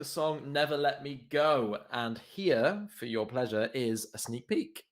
the song Never Let Me Go. And here, for your pleasure, is a sneak peek.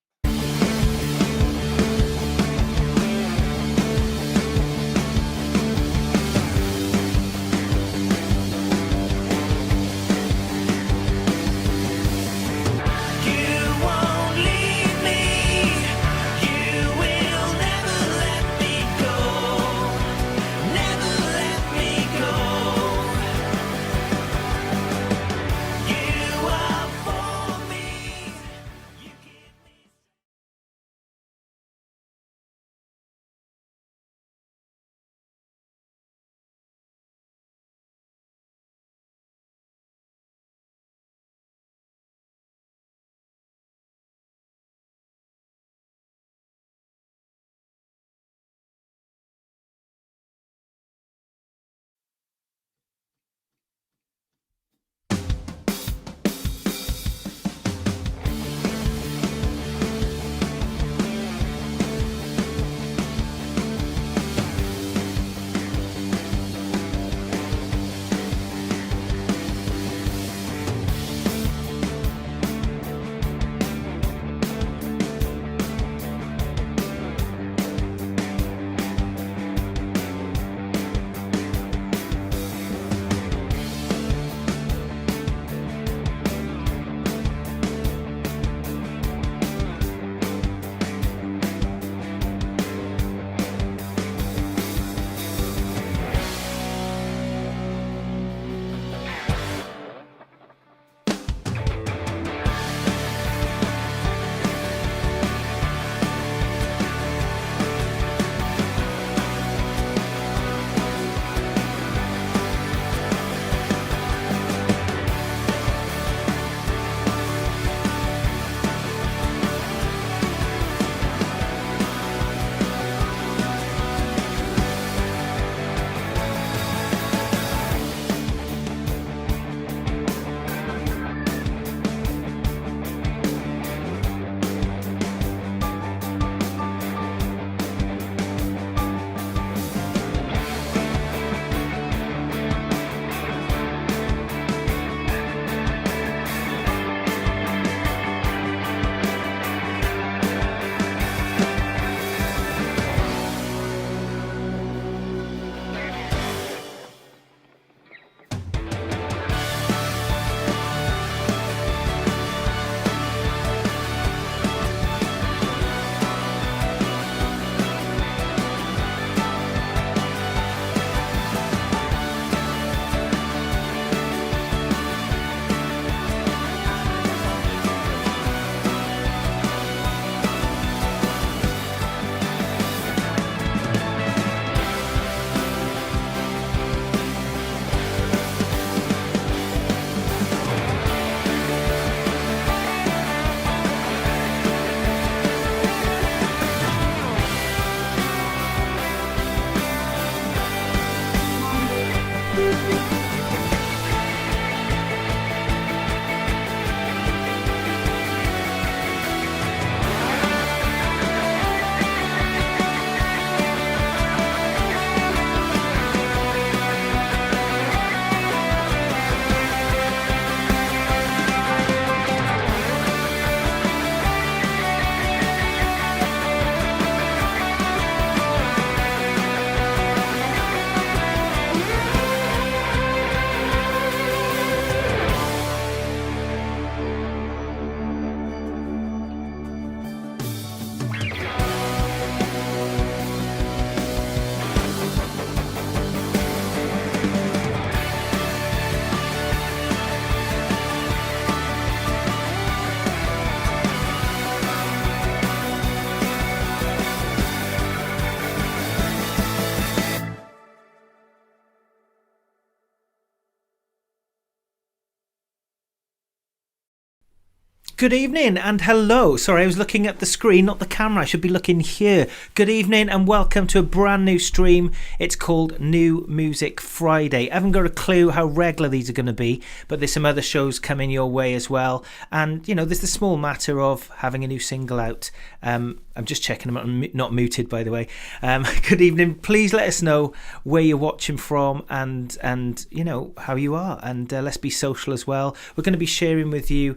Good evening and hello. Sorry, I was looking at the screen, not the camera. I should be looking here. Good evening and welcome to a brand new stream. It's called New Music Friday. I haven't got a clue how regular these are going to be, but there's some other shows coming your way as well. And, you know, there's the small matter of having a new single out. I'm just checking I'm not muted, by the way. Good evening. Please let us know where you're watching from and you know, how you are. And let's be social as well. We're going to be sharing with you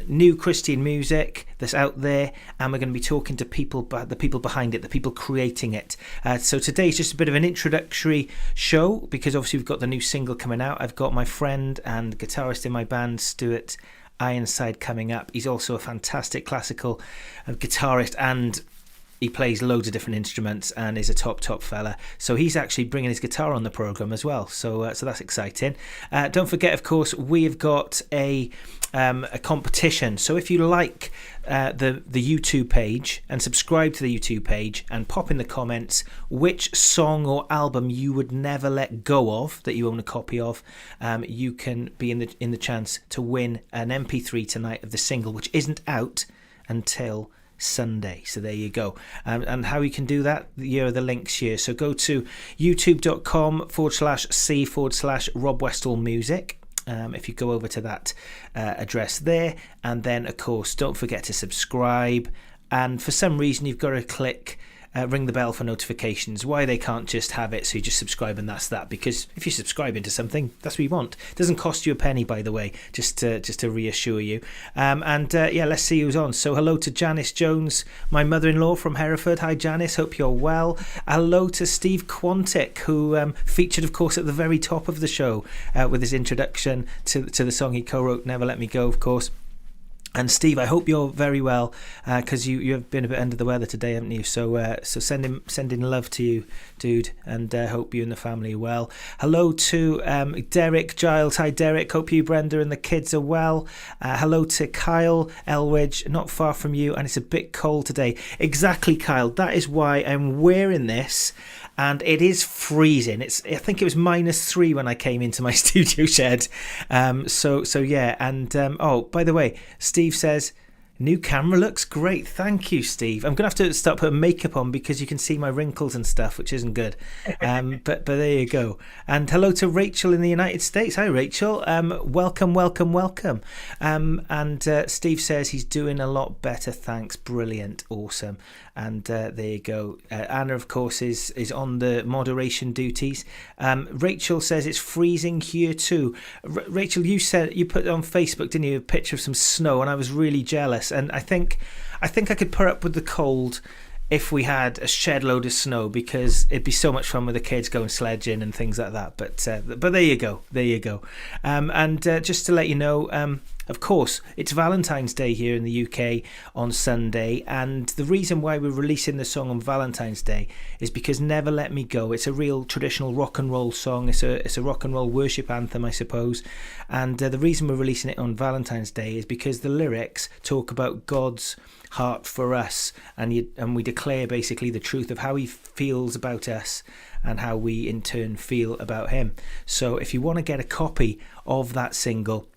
new Christian music that's out there, and we're going to be talking to the people behind it, the people creating it. So today is just a bit of an introductory show because obviously we've got the new single coming out. I've got my friend and guitarist in my band, Stuart Ironside, coming up. He's also a fantastic classical guitarist, and he plays loads of different instruments and is a top fella. So he's actually bringing his guitar on the program as well. So that's exciting. Don't forget, of course, we've got a competition. So if you like the YouTube page and subscribe to the YouTube page and pop in the comments which song or album you would never let go of that you own a copy of, you can be in the chance to win an MP3 tonight of the single, which isn't out until Sunday. So there you go. And how you can do that, here are the links here. So go to youtube.com/c/Rob Westall Music. If you go over to that address there, and then of course don't forget to subscribe, and for some reason you've got to click ring the bell for notifications. Why they can't just have it so you just subscribe and that's that, because if you're subscribing to something, that's what you want. It doesn't cost you a penny, by the way, just to reassure you. Yeah, let's see who's on. So hello to Janice Jones, my mother-in-law from Hereford. Hi Janice, hope you're well. Hello to Steve Quantick, who featured of course at the very top of the show with his introduction to the song he co-wrote, Never Let Me Go, of course. And Steve, I hope you're very well, because you have been a bit under the weather today, haven't you? So sending love to you, dude, and hope you and the family are well. Hello to Derek Giles. Hi Derek, hope you, Brenda, and the kids are well. Hello to Kyle Elwidge, not far from you, and it's a bit cold today. Exactly, Kyle, that is why I'm wearing this. And it is freezing. I think it was -3 when I came into my studio shed. So yeah. And oh, by the way, Steve says, new camera looks great. Thank you, Steve. I'm going to have to start putting makeup on because you can see my wrinkles and stuff, which isn't good. But there you go. And hello to Rachel in the United States. Hi, Rachel. Welcome. And Steve says he's doing a lot better. Thanks. Brilliant. Awesome. And there you go. Anna, of course, is on the moderation duties. Rachel says it's freezing here too. Rachel, you put on Facebook, didn't you, a picture of some snow, and I was really jealous. And I think I could put up with the cold if we had a shed load of snow, because it'd be so much fun with the kids going sledging and things like that. But there you go. And just to let you know, of course, it's Valentine's Day here in the UK on Sunday, and the reason why we're releasing the song on Valentine's Day is because Never Let Me Go, it's a real traditional rock and roll song. It's a rock and roll worship anthem, I suppose. And the reason we're releasing it on Valentine's Day is because the lyrics talk about God's heart for us, and we declare basically the truth of how he feels about us and how we in turn feel about him. So if you want to get a copy of that single,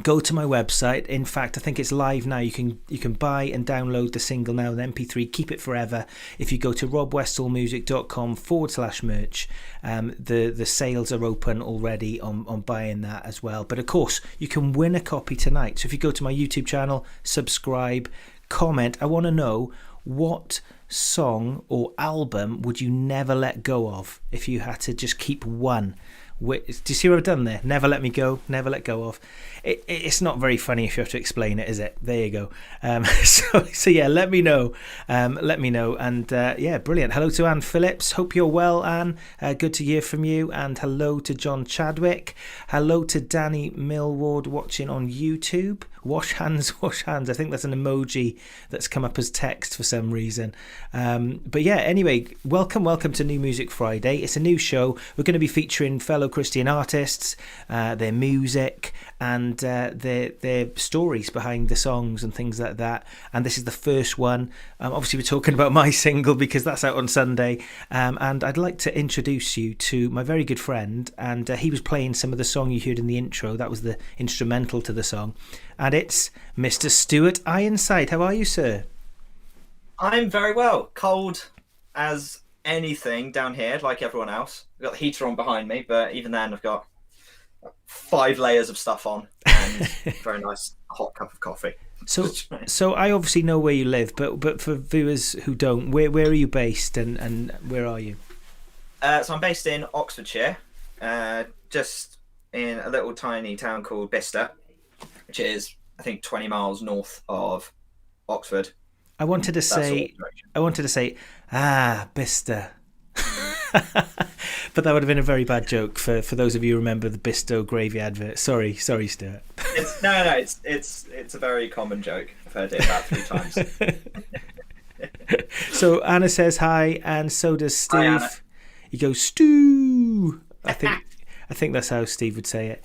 go to my website. In fact, I think it's live now. You can buy and download the single now, the MP3, keep it forever. If you go to robwestallmusic.com/merch, the sales are open already on buying that as well. But of course, you can win a copy tonight. So if you go to my YouTube channel, subscribe, comment. I want to know, what song or album would you never let go of if you had to just keep one? Do you see what I've done there? Never let me go, never let go of. It's not very funny if you have to explain it, is it? There you go. So yeah, let me know. And yeah, brilliant. Hello to Anne Phillips. Hope you're well, Anne. Good to hear from you. And hello to John Chadwick. Hello to Danny Millward watching on YouTube. Wash hands, wash hands. I think that's an emoji that's come up as text for some reason. But yeah, anyway, welcome to New Music Friday. It's a new show. We're going to be featuring fellow Christian artists, their music, and their stories behind the songs and things like that. And this is the first one. Obviously, we're talking about my single because that's out on Sunday. And I'd like to introduce you to my very good friend. And he was playing some of the song you heard in the intro. That was the instrumental to the song. And it's Mr. Stuart Ironside. How are you, sir? I'm very well. Cold as anything down here, like everyone else. I've got the heater on behind me, but even then I've got 5 layers of stuff on and a very nice hot cup of coffee. So I obviously know where you live, but for viewers who don't, where are you based and where are you? So I'm based in Oxfordshire, just in a little tiny town called Bicester, which is, I think, 20 miles north of Oxford. I wanted to say, Bicester. But that would have been a very bad joke for those of you who remember the Bisto gravy advert. Sorry, Stuart. It's a very common joke. I've heard it about 3 times. So Anna says hi, and so does Steve. Hi, Anna. He goes, Stu. I think that's how Steve would say it.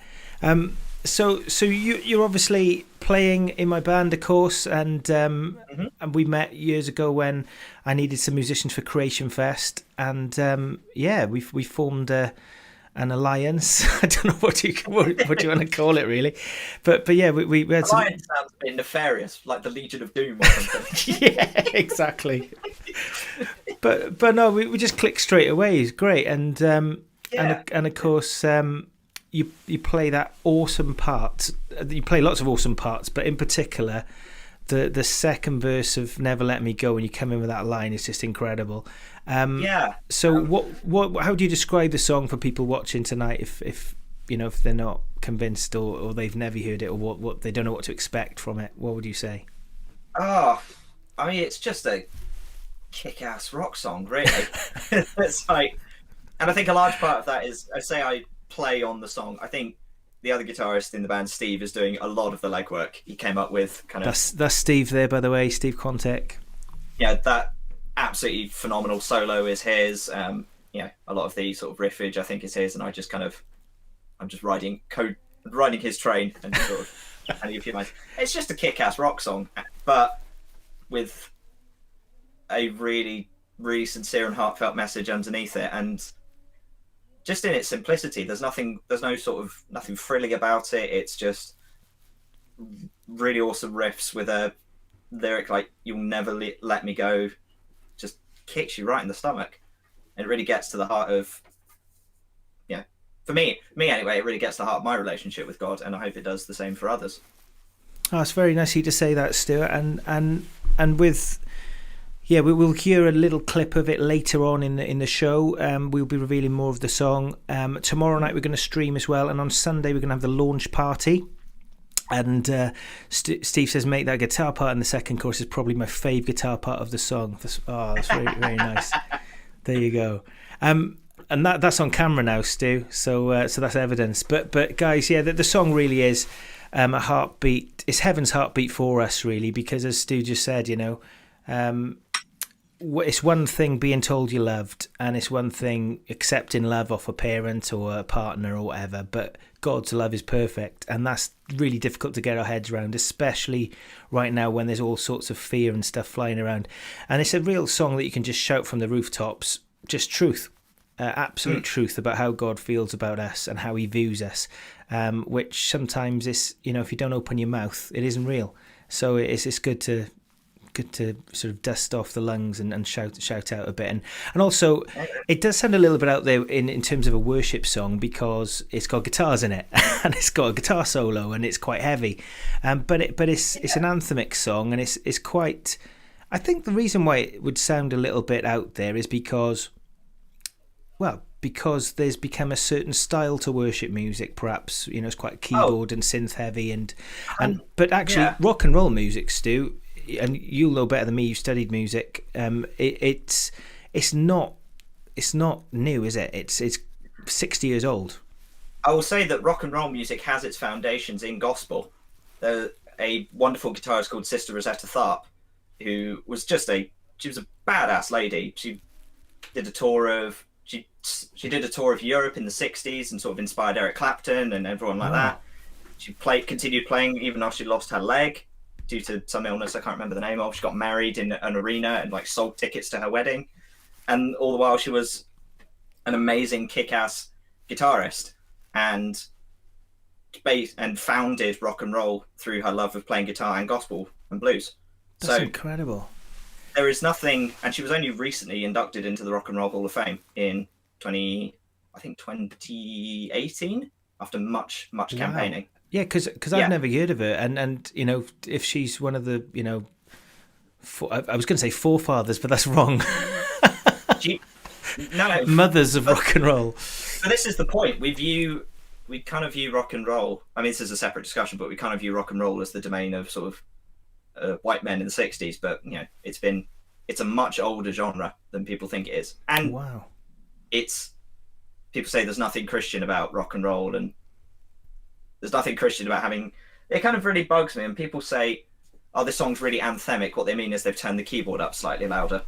So you're obviously playing in my band, of course, and and we met years ago when I needed some musicians for Creation Fest, and we formed an alliance. I don't know what you want to call it really, but yeah, we had some. Alliance sounds a bit nefarious, like the Legion of Doom or something. Yeah, exactly. but no, we just clicked straight away. It's great, and of course. You play that awesome part. You play lots of awesome parts, but in particular, the second verse of "Never Let Me Go" when you come in with that line is just incredible. So what? How do you describe the song for people watching tonight? If they're not convinced or they've never heard it or what they don't know what to expect from it, what would you say? Oh, I mean, it's just a kick-ass rock song, really. It's like, and I think a large part of that is I play on the song. I think the other guitarist in the band, Steve, is doing a lot of the legwork. He came up with that's Steve there, by the way, Steve Contek. Yeah, that absolutely phenomenal solo is his. A lot of the sort of riffage I think is his, and I'm just riding his train and just sort of and if you mind. It's just a kick-ass rock song, but with a really, really sincere and heartfelt message underneath it, and just in its simplicity. There's nothing frilly about it. It's just really awesome riffs with a lyric like "You'll never let me go," just kicks you right in the stomach, and it really gets to the heart of, for me anyway, it really gets to the heart of my relationship with God, and I hope it does the same for others. Oh, it's very nice of you to say that, Stuart, and with. Yeah, we'll hear a little clip of it later on in the show. We'll be revealing more of the song. Tomorrow night we're going to stream as well, and on Sunday we're going to have the launch party. And Steve says, mate, that guitar part in the second chorus is probably my fave guitar part of the song. That's very, very nice. There you go. And that's on camera now, Stu. So that's evidence. But guys, yeah, the song really is a heartbeat. It's heaven's heartbeat for us, really, because as Stu just said, it's one thing being told you're loved, and it's one thing accepting love off a parent or a partner or whatever, but God's love is perfect, and that's really difficult to get our heads around, especially right now when there's all sorts of fear and stuff flying around. And it's a real song that you can just shout from the rooftops, just truth, absolute truth about how God feels about us and how he views us, which sometimes is, if you don't open your mouth, it isn't real. So it's good to sort of dust off the lungs and shout out a bit, and also it does sound a little bit out there in terms of a worship song because it's got guitars in it and it's got a guitar solo and it's quite heavy, but it's an anthemic song, and it's quite. I think the reason why it would sound a little bit out there is because there's become a certain style to worship music, perhaps. It's quite keyboard and synth heavy, and but actually rock and roll music, Stu, and you'll know better than me, you studied music, it's not new, is it? It's 60 years old. I will say that rock and roll music has its foundations in gospel. There's a wonderful guitarist called Sister Rosetta Tharpe, who was she was a badass lady. She did a tour of Europe in the 60s and sort of inspired Eric Clapton and everyone like that. She continued playing even after she lost her leg due to some illness I can't remember the name of. She got married in an arena and like sold tickets to her wedding, and all the while she was an amazing kick-ass guitarist and founded rock and roll through her love of playing guitar and gospel and blues. That's incredible. There is nothing, and she was only recently inducted into the Rock and Roll Hall of Fame in 2018 after much campaigning. Yeah, because I've never heard of her, and you know, if she's one of the, you know, I was going to say forefathers, but that's wrong. No, mothers of rock and roll. But this is the point. We kind of view rock and roll. I mean, this is a separate discussion, but we kind of view rock and roll as the domain of sort of white men in the 60s. But you know, it's a much older genre than people think it is. And wow, people say there's nothing Christian about rock and roll, and there's nothing Christian about having. It kind of really bugs me. And people say, "Oh, this song's really anthemic." What they mean is they've turned the keyboard up slightly louder.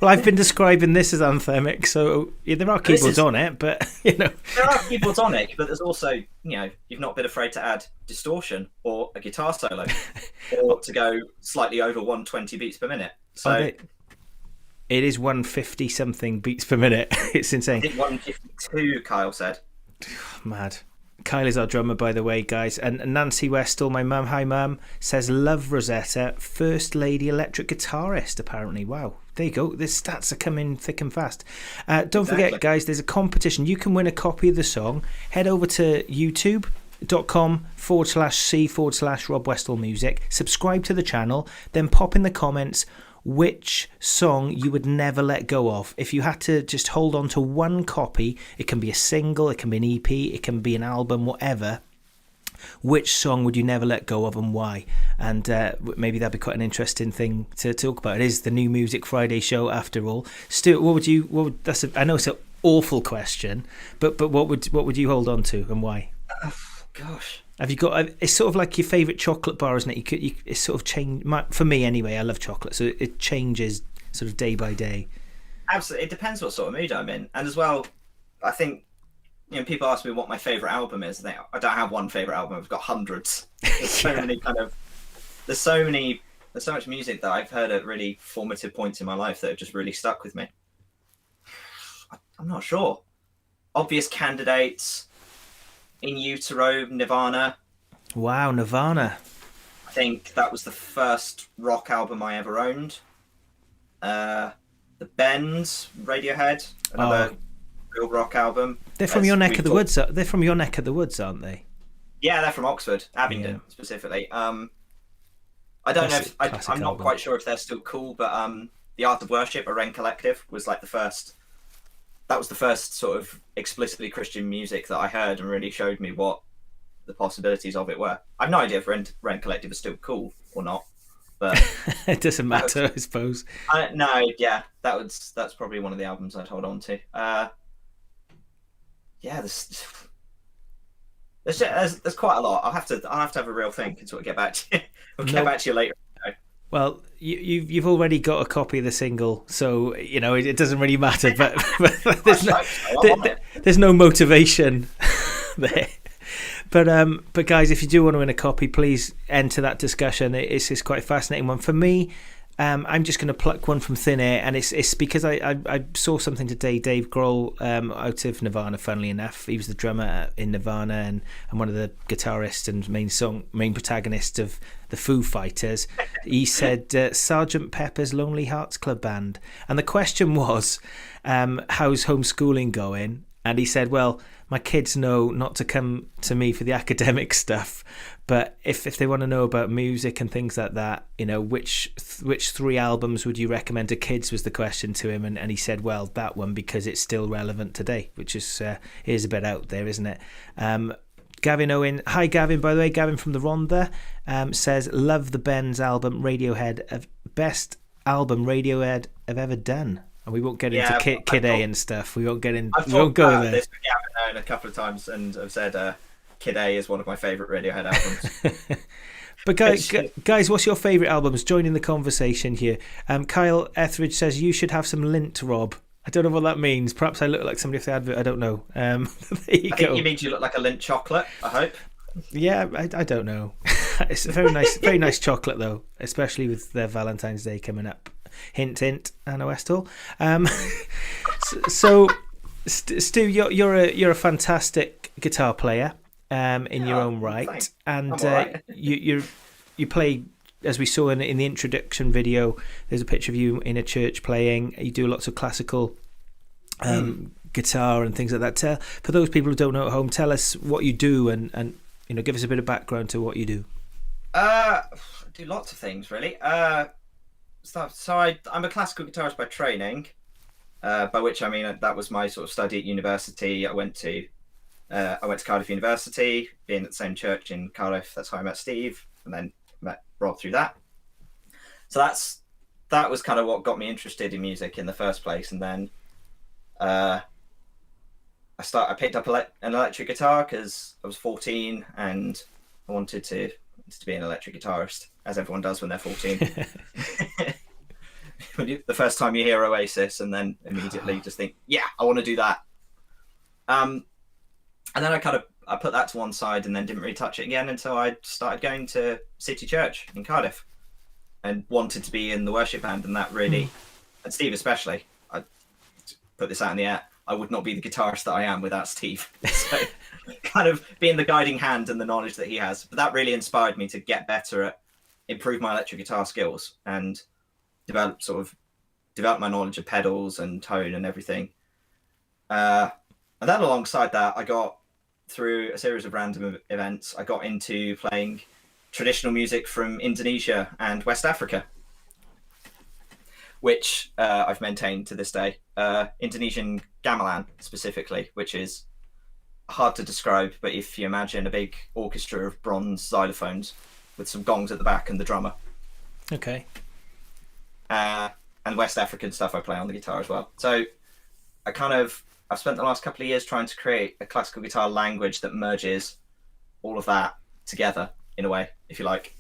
Well, I've been describing this as anthemic, so yeah, there are keyboards on it, but you know, there are keyboards on it, but there's also, you know, you've not been afraid to add distortion or a guitar solo, or to go slightly over 120 beats per minute. So it is 150 something beats per minute. It's insane. I think 152, Kyle said. Mad. Kyle is our drummer, by the way, guys. And Nancy Westall, my mum, hi mum, says love Rosetta, first lady electric guitarist, apparently. Wow, there you go. The stats are coming thick and fast. Don't forget, guys, there's a competition. You can win a copy of the song. Head over to youtube.com/c/Rob Westall Music. Subscribe to the channel. Then pop in the comments which song you would never let go of. If you had to just hold on to one copy, it can be a single, it can be an EP, it can be an album, whatever. Which song would you never let go of and why? And maybe that'd be quite an interesting thing to talk about. It is the New Music Friday show after all. Stuart, I know it's an awful question, but what would you hold on to and why? Gosh. Have you got? It's sort of like your favourite chocolate bar, isn't it? It's sort of changed. For me, anyway, I love chocolate, so it changes sort of day by day. Absolutely, it depends what sort of mood I'm in, and as well, I think, you know, people ask me what my favourite album is. I don't have one favourite album. I've got hundreds. There's so many there's so much music that I've heard at really formative points in my life that have just really stuck with me. I'm not sure. Obvious candidates. In Utero, Nirvana. Wow, Nirvana. I think that was the first rock album I ever owned. The Bends, Radiohead, another real rock album. They're from your neck of the woods. They're from your neck of the woods, aren't they? Yeah, they're from Oxford, Abingdon specifically. I don't know. I'm not quite sure if they're still cool, but The Art of Worship, a Wren Collective, was like the first. That was the first sort of explicitly Christian music that I heard and really showed me what the possibilities of it were. I've no idea if Wren Collective is still cool or not, but it doesn't matter, I suppose. No, yeah, that's probably one of the albums I'd hold on to. Yeah, there's quite a lot. I'll have to have a real think and sort of get back to you. I'll get back to you later. Well, you've already got a copy of the single, so you know it doesn't really matter. But there's no motivation there. But guys, if you do want to win a copy, please enter that discussion. It's quite a fascinating one for me. I'm just going to pluck one from thin air, and it's because I saw something today. Dave Grohl, out of Nirvana, funnily enough, he was the drummer in Nirvana and one of the guitarists and main protagonists of the Foo Fighters. He said Sgt. Pepper's Lonely Hearts Club Band, and the question was, how's homeschooling going? And he said, well, my kids know not to come to me for the academic stuff, but if they want to know about music and things like that, you know, which 3 albums would you recommend to kids was the question to him, and he said, well, that one, because it's still relevant today, which is a bit out there, isn't it? Gavin Owen, hi Gavin, by the way, Gavin from the Rhondda, says, love the Ben's album, Radiohead, best album Radiohead have ever done. And we won't get into Kid A and stuff. We won't get in. I've we won't go there. This with Gavin Owen a couple of times, and I've said Kid A is one of my favourite Radiohead albums. But guys, what's your favourite albums? Join in the conversation here. Kyle Etheridge says you should have some lint, Rob. I don't know what that means. Perhaps I look like somebody off the advert. I don't know. There you I go. think you mean you look like a Lindt chocolate, I hope. Yeah, I don't know. It's a very nice chocolate though, especially with their Valentine's Day coming up. Hint, hint, Anna Westall. So, Stu, you're a fantastic guitar player in your own right, thanks. and I'm all right. you play. As we saw in the introduction video, there's a picture of you in a church playing. You do lots of classical guitar and things like that. For those people who don't know at home, tell us what you do and give us a bit of background to what you do. I do lots of things really. I'm a classical guitarist by training, by which I mean that was my sort of study at university. I went to Cardiff University, being at the same church in Cardiff. That's how I met Steve, and then met Rob through that. So that was kind of what got me interested in music in the first place. And then I picked up an electric guitar because I was 14 and I wanted to be an electric guitarist, as everyone does when they're 14. The first time you hear Oasis, and then immediately just think, yeah, I want to do that. And then I put that to one side and then didn't really touch it again until I started going to City Church in Cardiff and wanted to be in the worship band. And that really, and Steve especially, I put this out in the air, I would not be the guitarist that I am without Steve. So kind of being the guiding hand and the knowledge that he has. But that really inspired me to get better at improve my electric guitar skills and develop my knowledge of pedals and tone and everything. And then alongside that, I got through a series of random events, I got into playing traditional music from Indonesia and West Africa, which I've maintained to this day. Indonesian gamelan specifically, which is hard to describe, but if you imagine a big orchestra of bronze xylophones with some gongs at the back and the drummer. Okay. And West African stuff I play on the guitar as well. So I've spent the last couple of years trying to create a classical guitar language that merges all of that together in a way, if you like.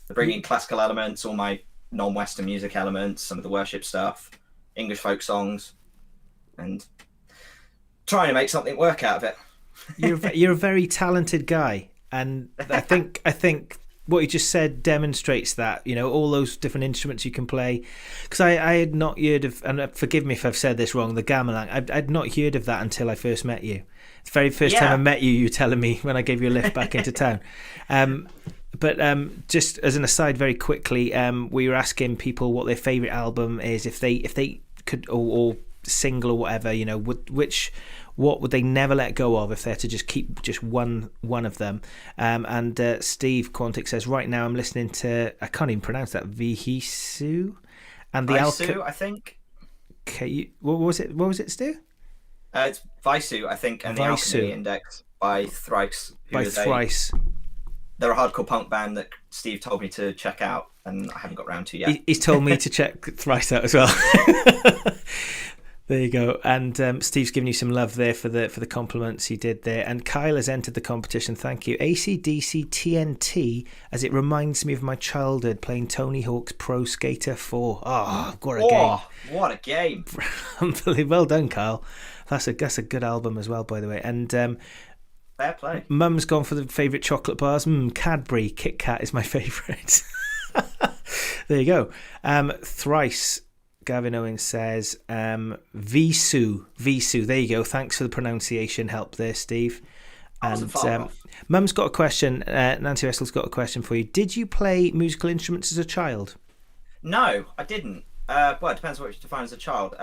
Bringing classical elements, all my non-Western music elements, some of the worship stuff, English folk songs, and trying to make something work out of it. You're a very talented guy, and I think what you just said demonstrates that, all those different instruments you can play. Because I had not heard of, and forgive me if I've said this wrong, the gamelan. I'd not heard of that until I first met you. The very first time I met you, you were telling me when I gave you a lift back into town. But just as an aside, very quickly, we were asking people what their favourite album is, if they could, or single or whatever, what would they never let go of if they had to just keep just one of them. And Steve Quantic says, right now I'm listening to, I can't even pronounce that, Vihisu, and the Vihisu, I think. Okay, what was it, Stu? It's Vihisu, I think, and the Alchemy Index by Thrice. They're a hardcore punk band that Steve told me to check out, and I haven't got round to yet. He's told me to check Thrice out as well. There you go. And Steve's giving you some love there for the compliments he did there. And Kyle has entered the competition. Thank you. AC/DC TNT, as it reminds me of my childhood playing Tony Hawk's Pro Skater 4. Oh, what a game. What a game. Unbelievable. Well done, Kyle. That's a good album as well, by the way. And fair play. Mum's gone for the favourite chocolate bars. Cadbury Kit Kat is my favourite. There you go. Thrice. Gavin Owens says Visu. There you go. Thanks for the pronunciation help there, Steve. And Mum's got a question. Nancy Westall's got a question for you. Did you play musical instruments as a child? No, I didn't. Well, it depends what you define as a child.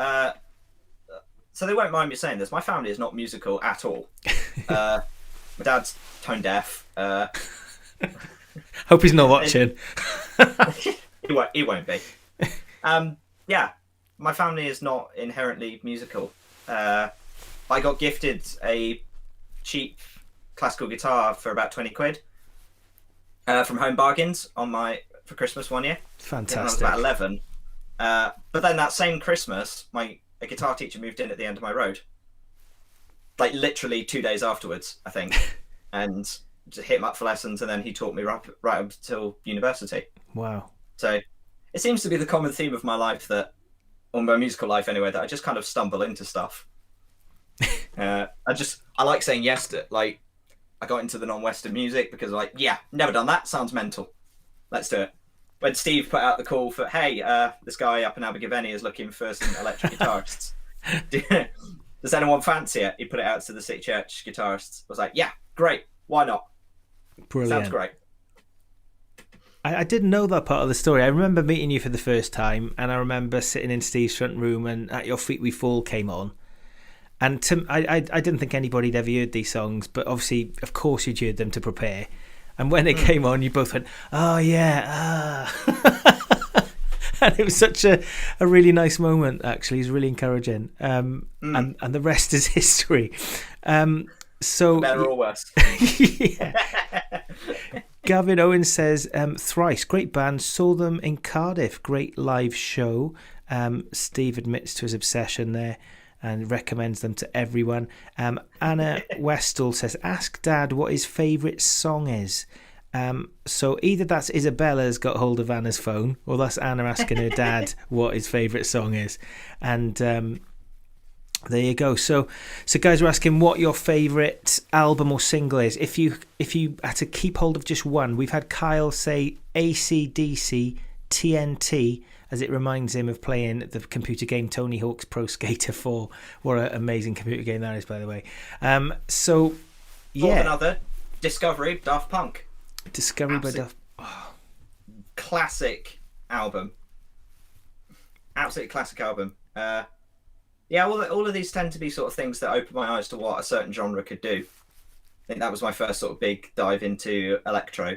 So they won't mind me saying this. My family is not musical at all. My dad's tone deaf. Hope he's not watching. He won't be. Yeah, my family is not inherently musical. I got gifted a cheap classical guitar for about 20 quid from Home Bargains for Christmas one year. Fantastic. When I was about 11. But then that same Christmas, a guitar teacher moved in at the end of my road. Like literally 2 days afterwards, I think. And just hit him up for lessons, and then he taught me right up until university. Wow. So it seems to be the common theme of my life that on my musical life anyway, that I just kind of stumble into stuff. I like saying yes to, like, I got into the non-Western music because, like, yeah, never done that. Sounds mental. Let's do it. When Steve put out the call for, hey, this guy up in Abergavenny is looking for some electric guitarists. Does anyone fancy it? He put it out to the City Church guitarists. I was like, yeah, great. Why not? Brilliant. Sounds great. I didn't know that part of the story. I remember meeting you for the first time, and I remember sitting in Steve's front room, and At Your Feet We Fall came on. And I didn't think anybody'd ever heard these songs, but obviously, of course, you'd heard them to prepare. And when it came on, you both went, oh, yeah. And it was such a really nice moment, actually. It was really encouraging. And the rest is history. So better or worse. Yeah. Gavin Owen says, Thrice, great band. Saw them in Cardiff. Great live show. Steve admits to his obsession there and recommends them to everyone. Anna Westall says, ask Dad what his favourite song is. So either that's Isabella's got hold of Anna's phone, or that's Anna asking her dad what his favourite song is. And there you go. So guys are asking what your favourite album or single is. If you had to keep hold of just one, we've had Kyle say AC/DC TNT, as it reminds him of playing the computer game Tony Hawk's Pro Skater 4. What an amazing computer game that is, by the way. So yeah, another Discovery, Daft Punk. Discovery by Daft. Classic album. Absolutely classic album. Yeah, all of these tend to be sort of things that open my eyes to what a certain genre could do. I think that was my first sort of big dive into electro,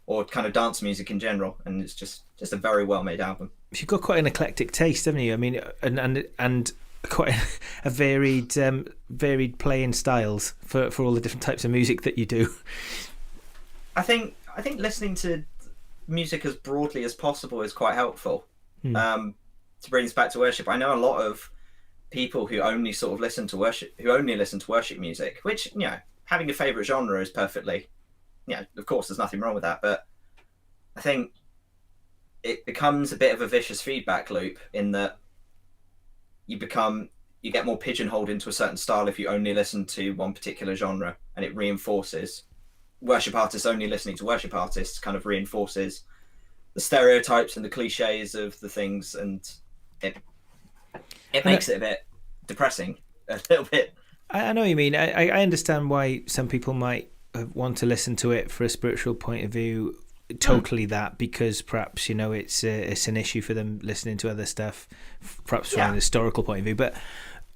or kind of dance music in general, and it's just a very well made album. You've got quite an eclectic taste, haven't you? I mean, and quite a varied playing styles for all the different types of music that you do. I think listening to music as broadly as possible is quite helpful. To bring us back to worship, I know a lot of people who only sort of listen to worship music, which, you know, having a favorite genre is perfectly, you know, of course there's nothing wrong with that, but I think it becomes a bit of a vicious feedback loop in that you get more pigeonholed into a certain style if you only listen to one particular genre, and it reinforces worship artists only listening to worship artists, kind of reinforces the stereotypes and the cliches of the things, and it makes it a bit depressing, a little bit. I know what you mean. I understand why some people might want to listen to it for a spiritual point of view. Totally that, because perhaps, you know, it's an issue for them listening to other stuff, perhaps from an historical point of view. But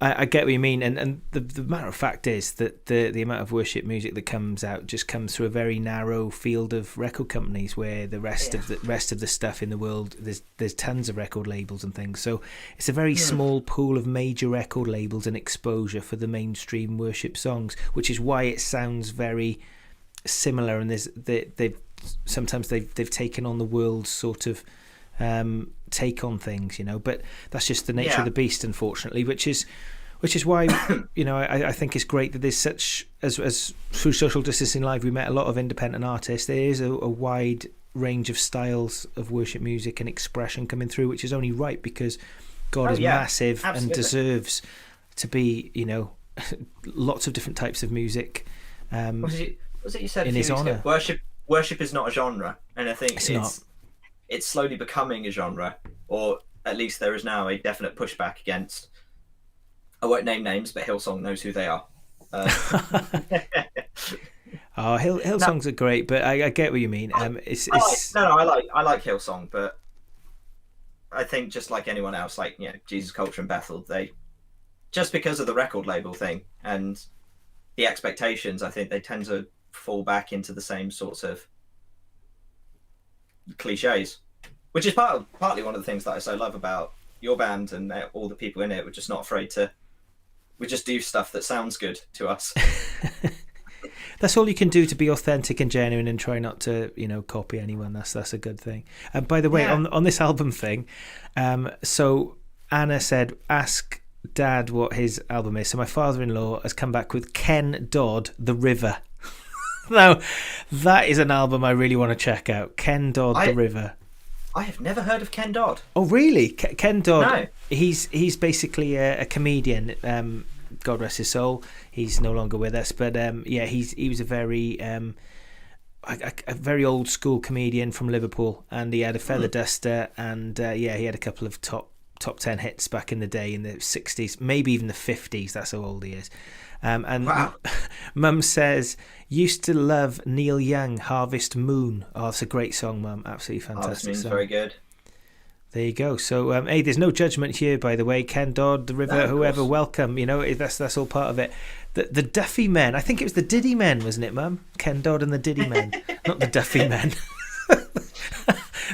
I get what you mean, and the matter of fact is that the amount of worship music that comes out just comes through a very narrow field of record companies, where the rest of the stuff in the world, there's tons of record labels and things. So it's a very small pool of major record labels and exposure for the mainstream worship songs, which is why it sounds very similar. And they've sometimes taken on the world's sort of take on things, you know. But that's just the nature of the beast, unfortunately, which is why, you know, I think it's great that there's such, as through Social Distancing Live we met a lot of independent artists. There is a wide range of styles of worship music and expression coming through, which is only right, because God is massive. Absolutely. And deserves to be, you know, lots of different types of music was it you said in his honour. Worship is not a genre, and I think it's slowly becoming a genre, or at least there is now a definite pushback against. I won't name names, but Hillsong knows who they are. Hillsongs are great, but I get what you mean. I like Hillsong, but I think just like anyone else, like, you know, Jesus Culture and Bethel, they, just because of the record label thing and the expectations, I think they tend to fall back into the same sorts of cliches, which is partly one of the things that I so love about your band and all the people in it. We're just not afraid to. We just do stuff that sounds good to us. That's all you can do to be authentic and genuine, and try not to, you know, copy anyone. That's a good thing. And by the way, on this album thing, so Anna said, ask Dad what his album is. So my father-in-law has come back with Ken Dodd, The River. Now, that is an album I really want to check out. Ken Dodd, The River. I have never heard of Ken Dodd. Oh, really? Ken Dodd. No. He's basically a comedian. God rest his soul. He's no longer with us, but yeah, he was a very very old school comedian from Liverpool, and he had a feather duster, and yeah, he had a couple of top 10 hits back in the day in the 60s, maybe even the 50s. That's how old he is. And Wow. Mum says, used to love Neil Young, Harvest Moon. Oh, it's a great song, Mum. Absolutely fantastic Harvest song. very good. There you go. So, hey, there's no judgment here, by the way. Ken Dodd, the River, No, of whoever, course. welcome. You know, that's all part of it. The Duffy Men. I think it was the Diddy Men, wasn't it, Mum? Ken Dodd and the Diddy Men, not the Duffy Men.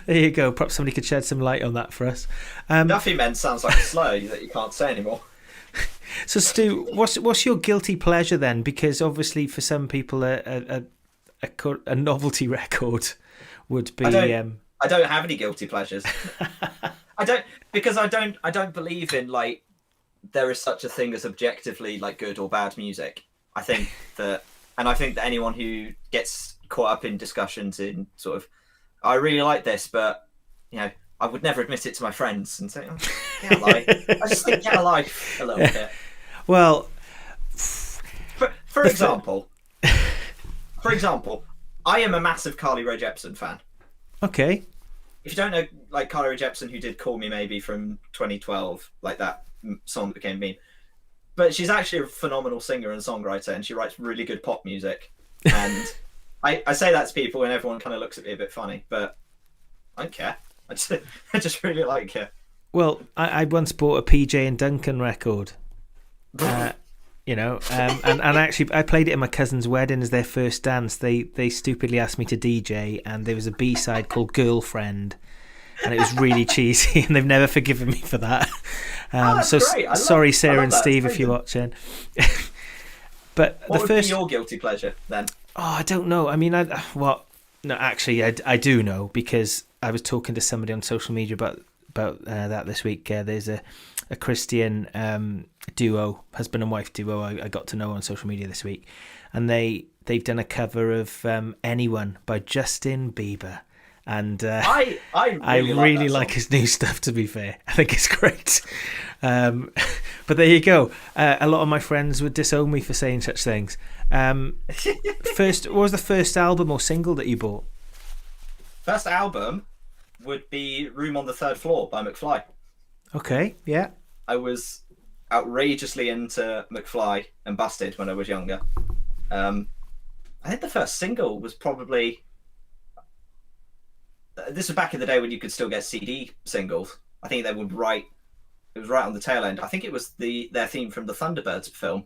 There you go. Perhaps somebody could shed some light on that for us. Duffy Men sounds like a slur that you can't say anymore. So, Stu, what's your guilty pleasure then? Because obviously, for some people, a novelty record would be. I don't have any guilty pleasures. I don't believe in like there is such a thing as objectively like good or bad music. I think that anyone who gets caught up in discussions in sort of, I really like this, but you know, I would never admit it to my friends and say, oh, get a life. I just think get a life a little bit. Well, For example, I am a massive Carly Rae Jepsen fan. okay. If you don't know, like Carly Rae Jepsen, who did "Call Me Maybe" from 2012, like that song that became a meme, but she's actually a phenomenal singer and songwriter, and she writes really good pop music. And I say that to people, and everyone kind of looks at me a bit funny, but I don't care. I just really like her. Well, I once bought a PJ and Duncan record. You know, and actually, I played it in my cousin's wedding as their first dance. They stupidly asked me to DJ, and there was a B-side called "Girlfriend," and it was really cheesy, and they've never forgiven me for that. That's great. Sorry, Sarah love and that. Steve, It's if you're watching. But What the would first, be your guilty pleasure then? oh, I don't know. I mean, no, actually, I do know, because I was talking to somebody on social media about that this week. There's a Christian duo, husband and wife duo, I got to know on social media this week, and they've done a cover of "Anyone" by Justin Bieber, and I really that like song. his new stuff. To be fair, I think it's great. But there you go. A lot of my friends would disown me for saying such things. What was the first album or single that you bought? First album would be "Room on the Third Floor" by McFly. Okay, yeah. I was outrageously into McFly and Busted when I was younger. I think the first single was probably. This was back in the day when you could still get CD singles. I think they would write. It was right on the tail end. I think it was their theme from the Thunderbirds film.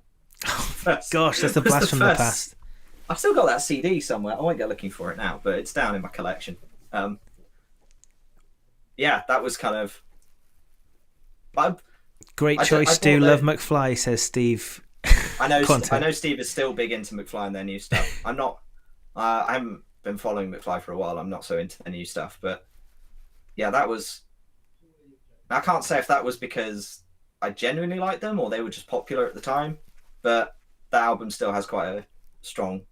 Gosh, that's a was blast the from the first- past. I've still got that CD somewhere. I won't go looking for it now, but it's down in my collection. Yeah, that was kind of. Great I choice, bought Stu. the- Love McFly, says Steve. I know. Content. I know Steve is still big into McFly and their new stuff. I'm not. I haven't been following McFly for a while. I'm not so into their new stuff, but yeah, that was. I can't say if that was because I genuinely liked them or they were just popular at the time, but the album still has quite a strong.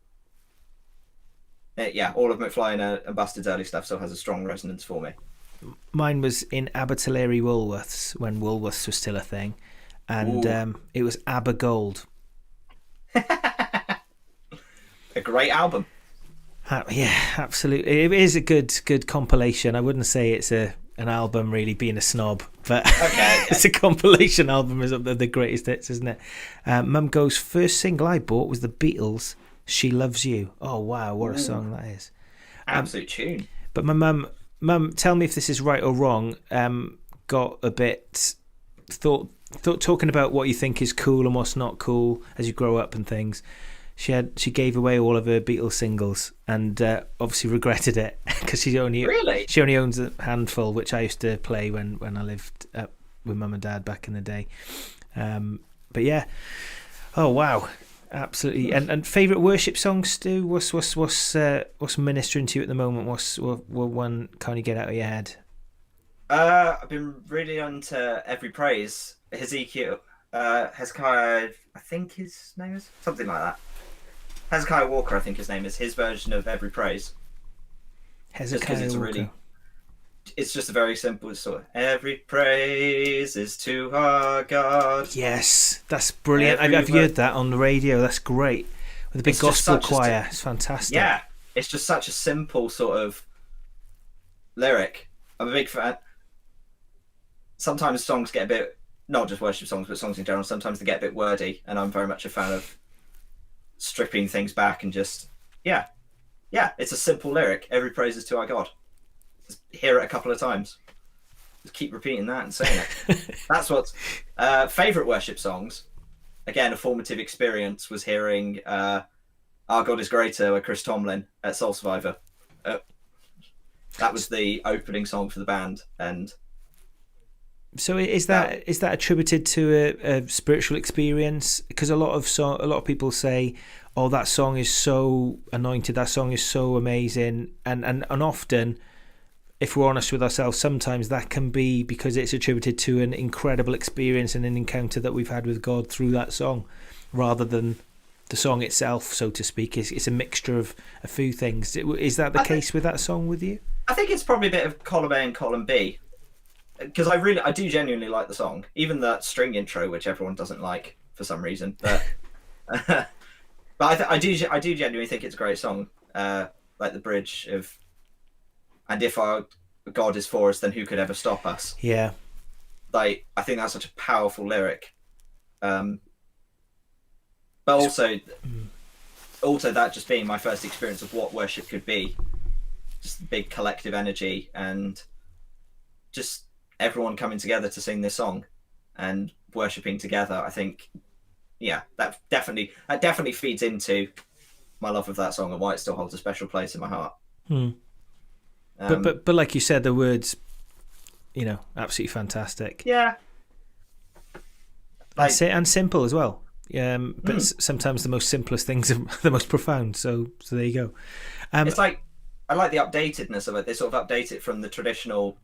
Yeah, all of McFly and Busted's early stuff still has a strong resonance for me. Mine was in Abertillery Woolworths when Woolworths was still a thing, and it was ABBA Gold. A great album. Yeah, absolutely. It is a good compilation. I wouldn't say it's an album, really, being a snob, but Okay. it's a compilation album. Is the greatest hits, isn't it? Mum goes, first single I bought was the Beatles' "She Loves You." Oh wow, what a song that is! Absolute tune. But my mum, tell me if this is right or wrong. Got a bit thought talking about what you think is cool and what's not cool as you grow up and things. She gave away all of her Beatles singles and obviously regretted it because she only owns a handful, which I used to play when I lived with mum and dad back in the day. But yeah, oh wow, absolutely. And favourite worship songs, Stu? What's ministering to you at the moment? What one can't you get out of your head? I've been really into Every Praise. Hezekiah, I think his name is something like that. Hezekiah Walker, I think his name is. His version of Every Praise. Hezekiah it's Walker. really, it's just a very simple sort of every praise is to our God. Yes, that's brilliant. Every I've heard that on the radio. That's great. With a big It's just gospel such a choir. It's fantastic. Yeah, it's just such a simple sort of lyric. I'm a big fan. Sometimes songs get a bit, not just worship songs, but songs in general, sometimes they get a bit wordy, and I'm very much a fan of stripping things back and just, yeah, it's a simple lyric. Every praise is to our God. Just hear it a couple of times. Just keep repeating that and saying it. That's what's favourite worship songs. Again, a formative experience was hearing Our God is Greater by Chris Tomlin at Soul Survivor. That was the opening song for the band. And so is that attributed to a spiritual experience? Because a lot of people say, "Oh, that song is so anointed. That song is so amazing," and often, if we're honest with ourselves, sometimes that can be because it's attributed to an incredible experience and an encounter that we've had with God through that song, rather than the song itself, so to speak. It's a mixture of a few things. Is that the case with that song with you? I think it's probably a bit of column A and column B, because I do genuinely like the song, even that string intro, which everyone doesn't like for some reason. But but I do genuinely think it's a great song. Like the bridge of, and if our God is for us, then who could ever stop us? Yeah. Like, I think that's such a powerful lyric. But also that just being my first experience of what worship could be, just big collective energy and just everyone coming together to sing this song and worshipping together. I think, that definitely feeds into my love of that song and why it still holds a special place in my heart. But like you said, the words, absolutely fantastic. Yeah. And simple as well. But sometimes the most simplest things are the most profound. So there you go. It's like, I like the updatedness of it. They sort of update it from the traditional,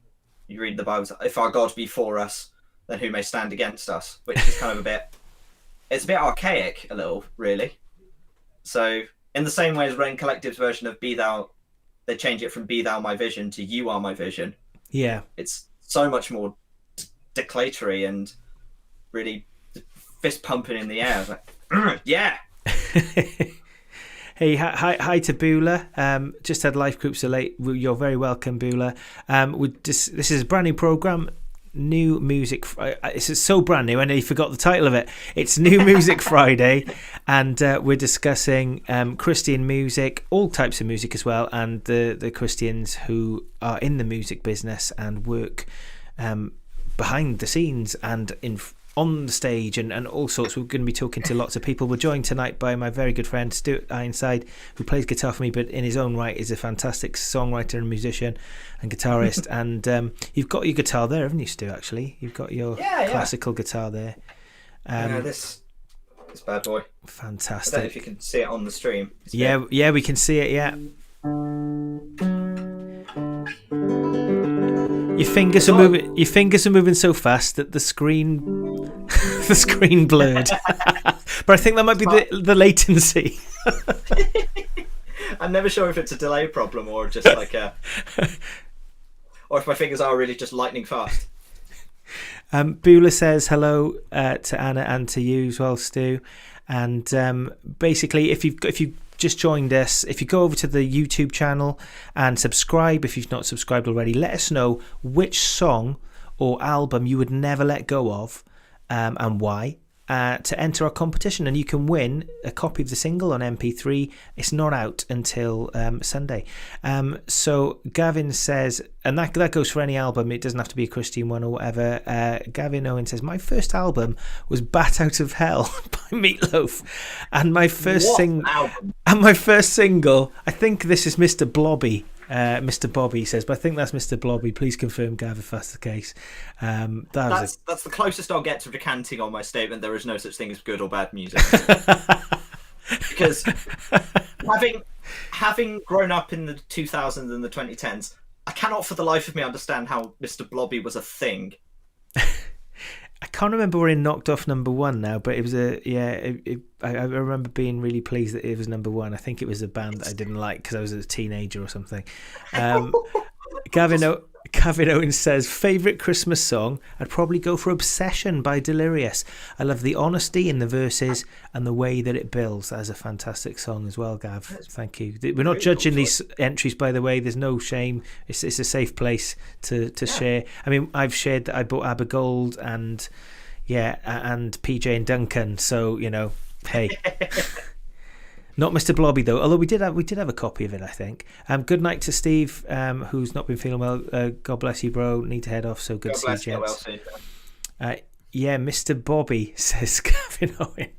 you read the Bible, if our God be for us, then who may stand against us? Which is kind of it's a bit archaic, a little, really. So, in the same way as Rain Collective's version of Be Thou, they change it from Be Thou my vision to You are my vision. Yeah. It's so much more declaratory and really fist pumping in the air. Like, yeah! Hey, hi to Beulah. Just had life groups are late. You're very welcome, Beulah. This is a brand new program, New Music. It's so brand new. I nearly forgot the title of it. It's New Music Friday, and we're discussing Christian music, all types of music as well, and the Christians who are in the music business and work behind the scenes and on the stage and all sorts. We're going to be talking to lots of people. We're joined tonight by my very good friend Stuart Ironside, who plays guitar for me, but in his own right is a fantastic songwriter and musician and guitarist. And you've got your guitar there, haven't you, Stu? Actually, you've got your classical guitar there. This bad boy. Fantastic. I don't know if you can see it on the stream. Yeah, we can see it. Yeah. Your fingers are moving so fast that the screen blurred. But I think that might be the latency. I'm never sure if it's a delay problem or just like or if my fingers are really just lightning fast. Beulah says hello to Anna and to you as well, Stu. And basically, if you just joined us, if you go over to the YouTube channel and subscribe, if you've not subscribed already, let us know which song or album you would never let go of and why, to enter our competition. And you can win a copy of the single on MP3. It's not out until Sunday. So Gavin says, and that goes for any album, it doesn't have to be a Christian one or whatever. Gavin Owen says, my first album was Bat Out of Hell by Meatloaf, and my first single, I think this is Mr. Blobby. Mr. Bobby says, but I think that's Mr. Blobby. Please confirm, Gav, if that's the case. That's the closest I'll get to recanting on my statement. There is no such thing as good or bad music. Because having grown up in the 2000s and the 2010s, I cannot for the life of me understand how Mr. Blobby was a thing. I can't remember where it knocked off number one now, but it was I remember being really pleased that it was number one. I think it was a band that I didn't like because I was a teenager or something. Gavin Gavin Owens says, favourite Christmas song? I'd probably go for Obsession by Delirious. I love the honesty in the verses and the way that it builds. That is a fantastic song as well, Gav. Thank you. We're not judging these entries, by the way. There's no shame. It's a safe place to share. I mean, I've shared that I bought Abergold and PJ and Duncan. So, hey. Not Mr. Blobby though, although we did have a copy of it, I think. Good night to Steve, who's not been feeling well. God bless you, bro. Need to head off, so good to see you, gents. Mr. Bobby, says Gavin Owen.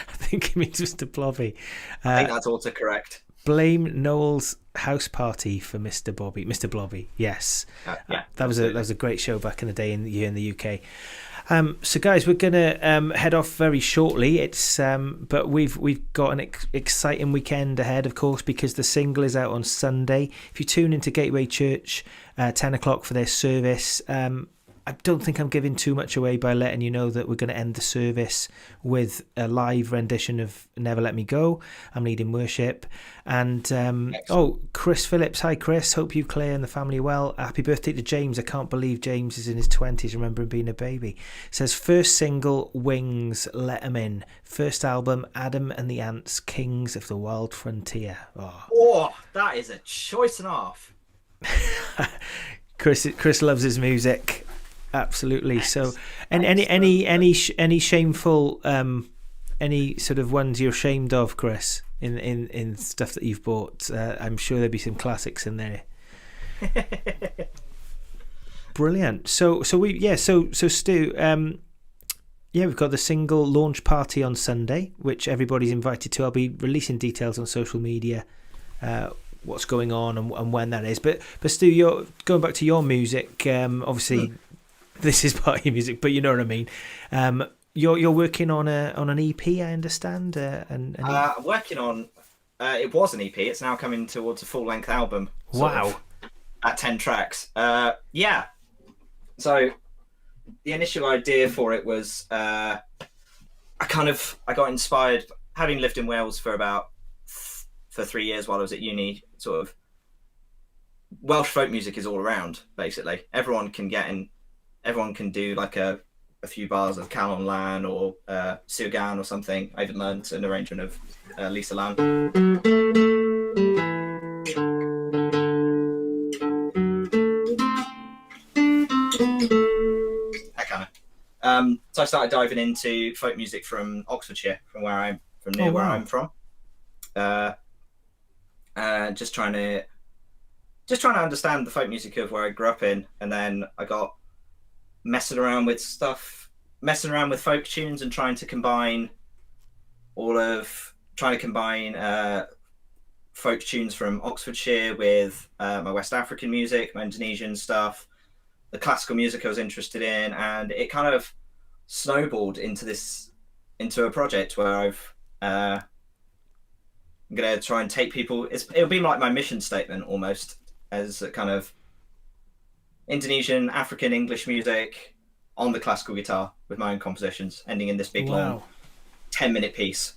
I think he means Mr. Blobby. I think that's autocorrect. Blame Noel's house party for Mr. Bobby. Mr. Blobby, yes. That was a great show back in the day here in the UK. So guys, we're gonna head off very shortly. But we've got an exciting weekend ahead, of course, because the single is out on Sunday. If you tune into Gateway Church, 10 o'clock for their service, I don't think I'm giving too much away by letting you know that we're going to end the service with a live rendition of Never Let Me Go. I'm leading worship. And, Chris Phillips. Hi, Chris. Hope you, Claire, and the family are well. Happy birthday to James. I can't believe James is in his 20s. Remember him being a baby. Says, first single, Wings, Let 'Em In. First album, Adam and the Ants, Kings of the Wild Frontier. Oh, that is a choice and a half. Chris loves his music. Absolutely. So, and any shameful, any sort of ones you're ashamed of, Chris, in stuff that you've bought? I'm sure there'll be some classics in there. Brilliant. So Stu, we've got the single launch party on Sunday, which everybody's invited to. I'll be releasing details on social media, what's going on and when that is. But Stu, you're going back to your music. Obviously. This is part of your music, but you know what I mean. You're working on an EP, I understand. I'm working on. It was an EP. It's now coming towards a full length album. Wow. At 10 tracks. Yeah. So the initial idea for it was I got inspired, having lived in Wales for 3 years while I was at uni. Sort of Welsh folk music is all around. Basically, everyone can do like a few bars of Calon Lan or Siougan or something. I even learned an arrangement of Lisa Lan. That kind of. So I started diving into folk music from Oxfordshire, where I'm from. Just trying to understand the folk music of where I grew up in, and then I got messing around with folk tunes and trying to combine folk tunes from Oxfordshire with my West African music, my Indonesian stuff, the classical music I was interested in, and it kind of snowballed into a project where I'm gonna try and take people. It'll be like my mission statement almost, as a kind of Indonesian, African, English music on the classical guitar with my own compositions, ending in this big long 10-minute piece.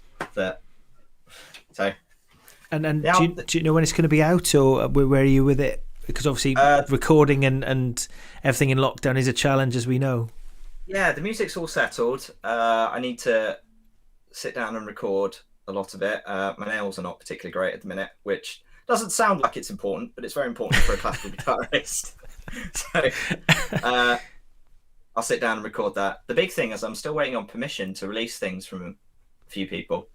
And do you know when it's going to be out, or where are you with it? Because obviously recording and everything in lockdown is a challenge, as we know. Yeah, the music's all settled. I need to sit down and record a lot of it. My nails are not particularly great at the minute, which doesn't sound like it's important, but it's very important for a classical guitarist. So I'll sit down and record that. The big thing is I'm still waiting on permission to release things from a few people.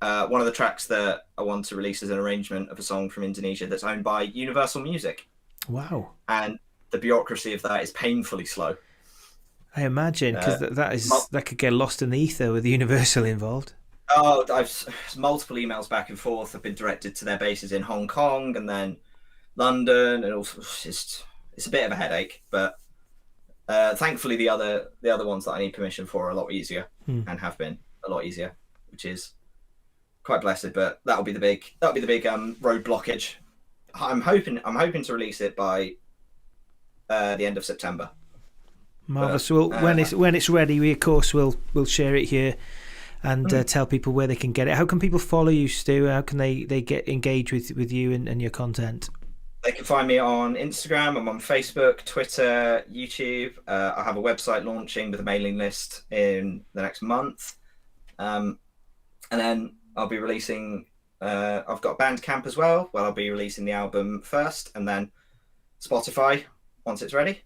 One of the tracks that I want to release is an arrangement of a song from Indonesia that's owned by Universal Music. Wow. And the bureaucracy of that is painfully slow. I imagine, because that could get lost in the ether with Universal involved. Oh, I've multiple emails back and forth. Have been directed to their bases in Hong Kong and then London, and also it's a bit of a headache. But thankfully, the other ones that I need permission for are a lot easier and have been a lot easier, which is quite blessed. But that'll be the big road blockage. I'm hoping to release it by the end of September. Marvelous. Well, when it's ready, we of course will share it here and tell people where they can get it. How can people follow you, Stu? How can they get engaged with you and your content? They can find me on Instagram. I'm on Facebook, Twitter, YouTube. I have a website launching with a mailing list in the next month. And then I'll be releasing, I've got a Bandcamp as well, where I'll be releasing the album first, and then Spotify once it's ready.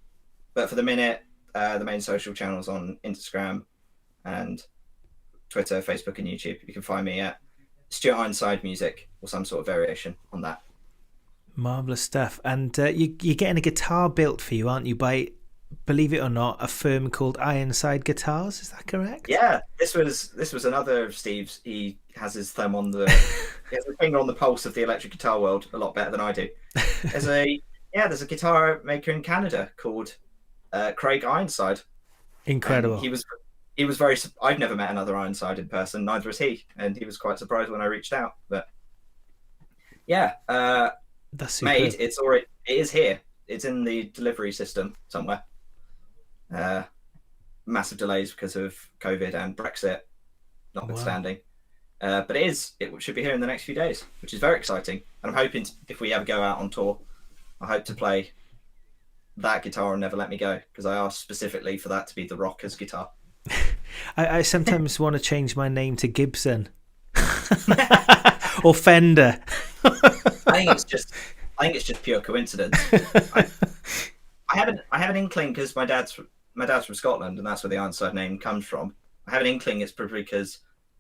But for the minute, the main social channels on Instagram and Twitter, Facebook, and YouTube. You can find me at Stuart Ironside Music or some sort of variation on that. Marvellous stuff. And you're getting a guitar built for you, aren't you, by, believe it or not, a firm called Ironside Guitars? Is that correct? Yeah, this was another of Steve's. He has his thumb on he has a finger on the pulse of the electric guitar world a lot better than I do. There's a guitar maker in Canada called Craig Ironside. Incredible. And he was very. I've never met another Ironside in person. Neither has he, and he was quite surprised when I reached out. But yeah, that's superb. made. It is here. It's in the delivery system somewhere. Massive delays because of COVID and Brexit, notwithstanding. Wow. But it should be here in the next few days, which is very exciting. And I'm hoping if we ever go out on tour, I hope to play that guitar and Never Let Me Go, because I asked specifically for that to be the rocker's guitar. I sometimes want to change my name to Gibson or Fender. I think it's just pure coincidence. I have an inkling because my dad's from Scotland, and that's where the Ironside name comes from. I have an inkling it's probably because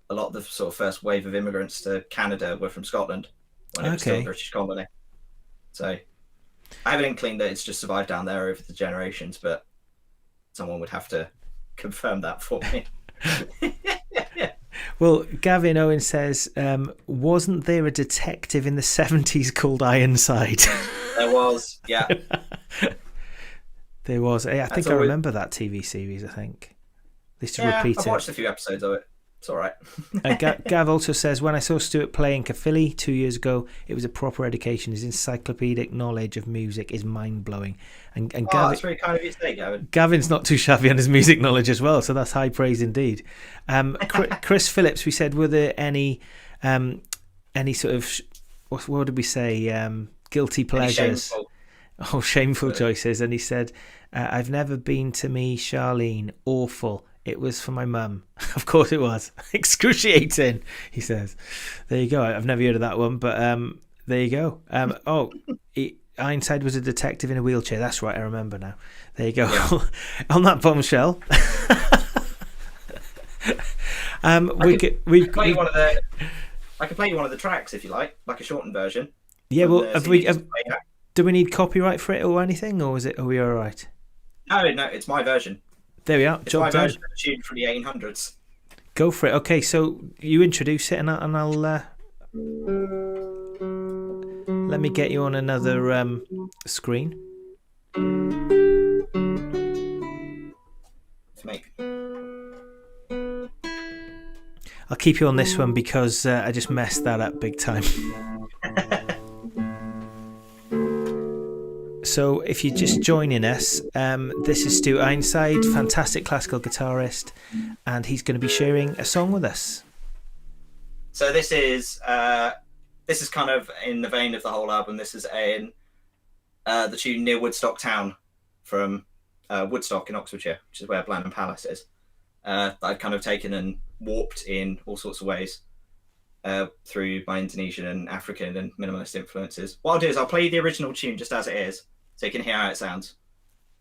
a lot of the sort of first wave of immigrants to Canada were from Scotland when it was still a British colony. So I have an inkling that it's just survived down there over the generations, but someone would have to confirm that for me. Well, Gavin Owen says, wasn't there a detective in the 70s called Ironside? There was, yeah. There was. I think I remember that TV series, I think. They used to repeat I've watched a few episodes of it. It's all right. Gav also says, when I saw Stuart play in Caerphilly 2 years ago, it was a proper education. His encyclopedic knowledge of music is mind-blowing. And Gavin, that's very kind of you to say, Gavin. Gavin's not too shabby on his music knowledge as well, so that's high praise indeed. Chris Phillips, we said, were there any sort of, what did we say, guilty pleasures? Shameful choices. And he said, I've never been to me, Charlene. Awful. It was for my mum. Of course it was. Excruciating, he says. There you go. I've never heard of that one, but there you go. Ironside was a detective in a wheelchair. That's right, I remember now. There you go. Yeah. On that bombshell. I can play you one of the tracks if you like a shortened version. Yeah, well, do we need copyright for it or anything, or are we all right? No, it's my version. There we are. It's my version of a tune from the 1800s. Go for it. Okay, so you introduce it, and I'll let me get you on another screen. I'll keep you on this one because I just messed that up big time. So if you're just joining us, this is Stuart Ironside, fantastic classical guitarist, and he's going to be sharing a song with us. So this is kind of in the vein of the whole album. This is the tune Near Woodstock Town from Woodstock in Oxfordshire, which is where Blenheim Palace is. That I've kind of taken and warped in all sorts of ways through my Indonesian and African and minimalist influences. What I'll do is I'll play the original tune just as it is, so you can hear how it sounds,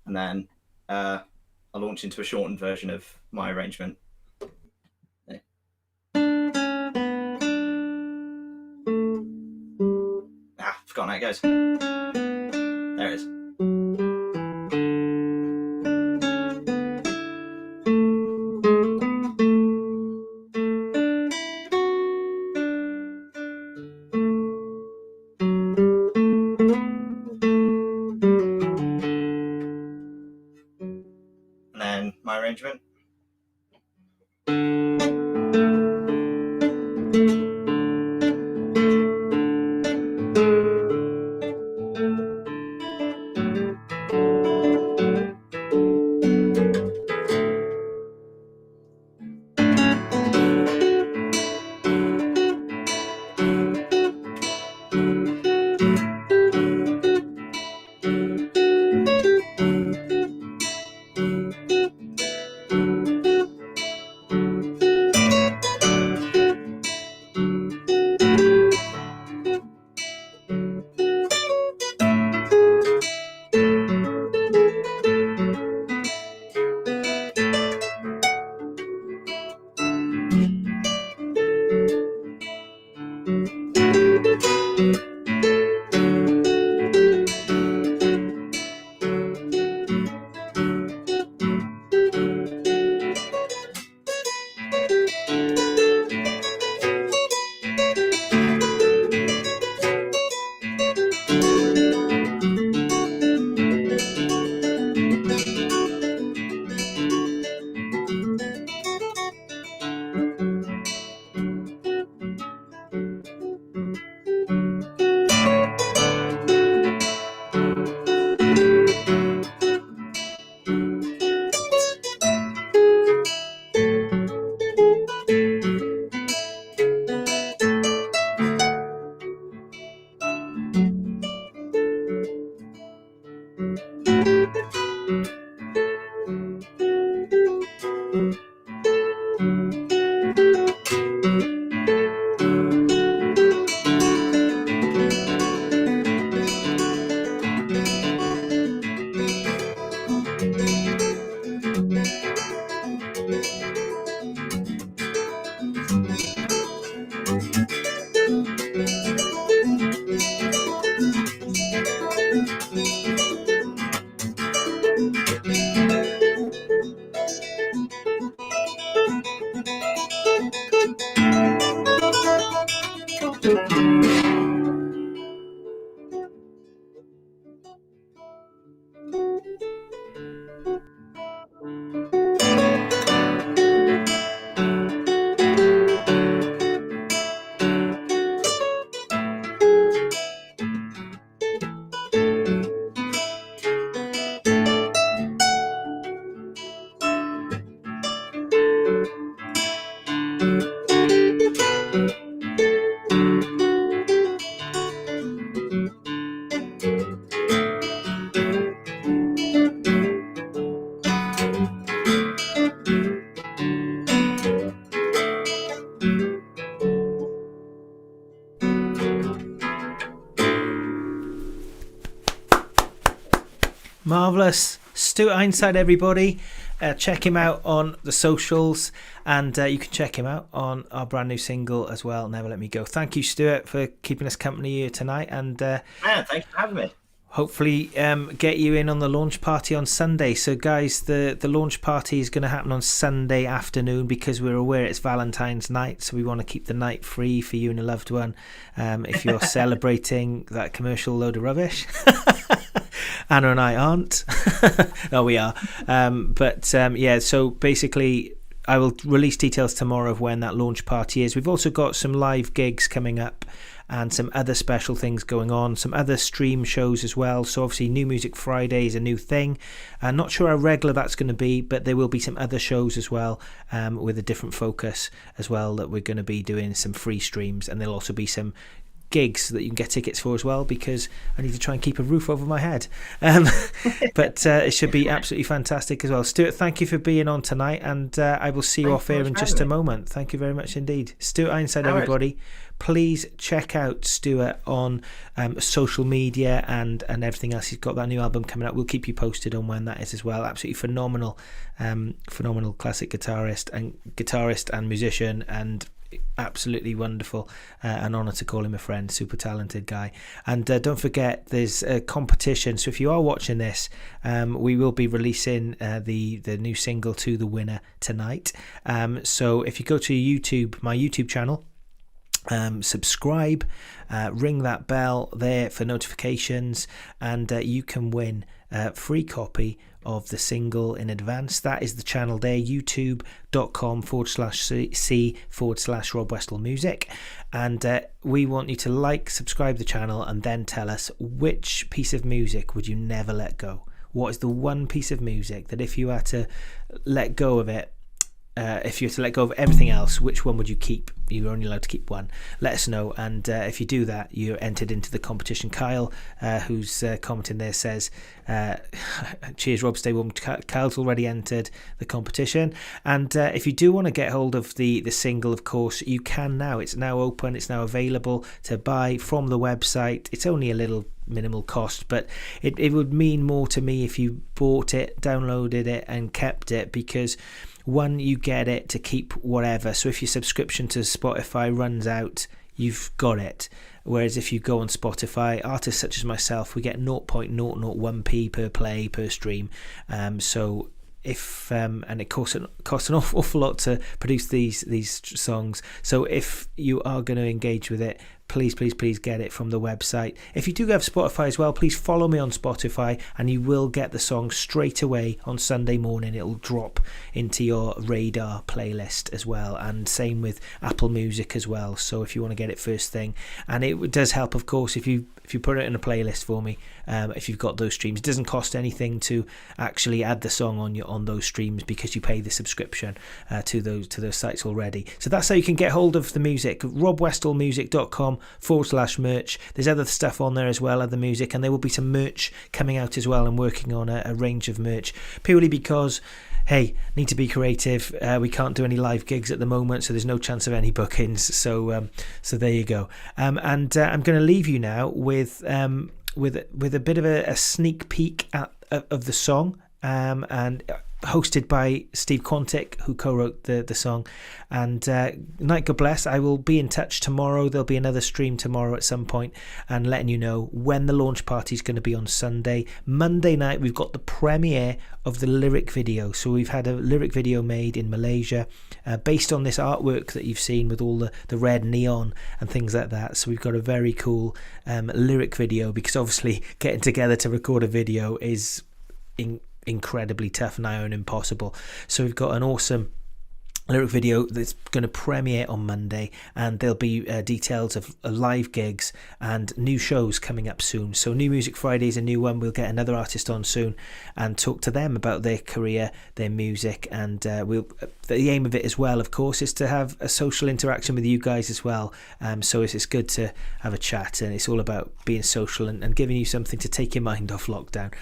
and then I'll launch into a shortened version of my arrangement. There. Forgotten how it goes. There it is. My arrangement. Marvellous. Stuart Ironside, everybody. Check him out on the socials, and you can check him out on our brand new single as well, Never Let Me Go. Thank you, Stuart, for keeping us company here tonight, and Thanks for having me. hopefully get you in on the launch party on Sunday. So guys, the launch party is going to happen on Sunday afternoon because we're aware it's Valentine's night, so we want to keep the night free for you and a loved one if you're celebrating that commercial load of rubbish. Anna and I aren't. No, we are. Yeah, so basically I will release details tomorrow of when that launch party is. We've also got some live gigs coming up and some other special things going on, some other stream shows as well. So obviously New Music Friday is a new thing. I'm not sure how regular that's going to be, but there will be some other shows as well with a different focus as well, that we're going to be doing some free streams, and there'll also be some gigs that you can get tickets for as well, because I need to try and keep a roof over my head. But it should be absolutely fantastic as well. Stuart, thank you for being on tonight, and I will see you off air in just a moment. Thank you very much indeed. Stuart Ironside, everybody. Please check out Stuart on social media and everything else. He's got that new album coming out. We'll keep you posted on when that is as well. Absolutely phenomenal classic guitarist and musician, and absolutely wonderful. An honour to call him a friend. Super talented guy. And don't forget, there's a competition, so if you are watching this, we will be releasing the new single to the winner tonight. So if you go to YouTube, my YouTube channel, subscribe, ring that bell there for notifications, and you can win a free copy of the single in advance. That is the channel there, youtube.com/c/Rob Westall Music. And we want you to like, subscribe the channel, and then tell us which piece of music would you never let go. What is the one piece of music that if you had to let go of it, if you were to let go of everything else, which one would you keep? You're only allowed to keep one. Let us know, and if you do that, you're entered into the competition. Kyle, who's commenting there, says, cheers Rob, stay warm. Kyle's already entered the competition. And if you do want to get hold of the single, of course, you can now. It's now open, it's now available to buy from the website. It's only a little minimal cost, but it would mean more to me if you bought it, downloaded it, and kept it, because one, you get it to keep whatever. So if your subscription to Spotify runs out, you've got it. Whereas if you go on Spotify, artists such as myself, we get 0.001p per play per stream. So if and it costs an awful lot to produce these songs. So if you are going to engage with it, please get it from the website. If you do have Spotify as well, please follow me on Spotify, and you will get the song straight away on Sunday morning. It'll drop into your radar playlist as well, and same with Apple Music as well. So if you want to get it first thing, and it does help, of course, if you put it in a playlist for me, if you've got those streams. It doesn't cost anything to actually add the song on those streams, because you pay the subscription to those sites already. So that's how you can get hold of the music. robwestallmusic.com/merch. There's other stuff on there as well, other music, and there will be some merch coming out as well. I'm working on a range of merch, purely because, hey, need to be creative. We can't do any live gigs at the moment, so there's no chance of any bookings. So there you go. And I'm going to leave you now with a bit of a sneak peek of the song, and hosted by Steve Quantick, who co-wrote the song. And night, God bless. I will be in touch tomorrow. There'll be another stream tomorrow at some point, and letting you know when the launch party is going to be on Sunday. Monday night, we've got the premiere of the lyric video. So we've had a lyric video made in Malaysia based on this artwork that you've seen with all the red neon and things like that. So we've got a very cool lyric video, because obviously getting together to record a video is incredibly tough, nigh on impossible. So we've got an awesome lyric video that's going to premiere on Monday, and there'll be details of live gigs and new shows coming up soon. So New Music Friday is a new one. We'll get another artist on soon and talk to them about their career, their music, and the aim of it as well, of course, is to have a social interaction with you guys as well. So it's good to have a chat, and it's all about being social and giving you something to take your mind off lockdown.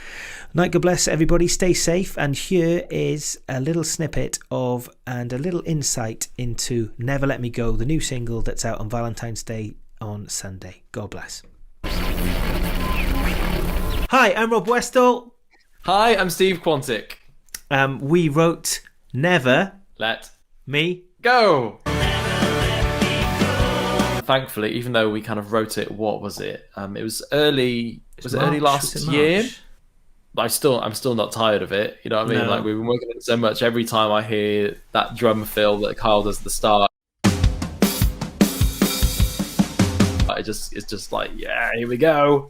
Night, God bless everybody, stay safe, and here is a little snippet of and a little insight into Never Let Me Go, the new single that's out on Valentine's Day on Sunday. God bless. Hi, I'm Rob Westall. Hi, I'm Steve Quantick. We wrote Never Let Me. Go. Thankfully, even though we kind of wrote it, what was it? It was early. Was it early last year? I'm still not tired of it. You know what I mean? No. Like, we've been working on it so much. Every time I hear that drum fill that Kyle does at the start, it's just like, yeah, here we go.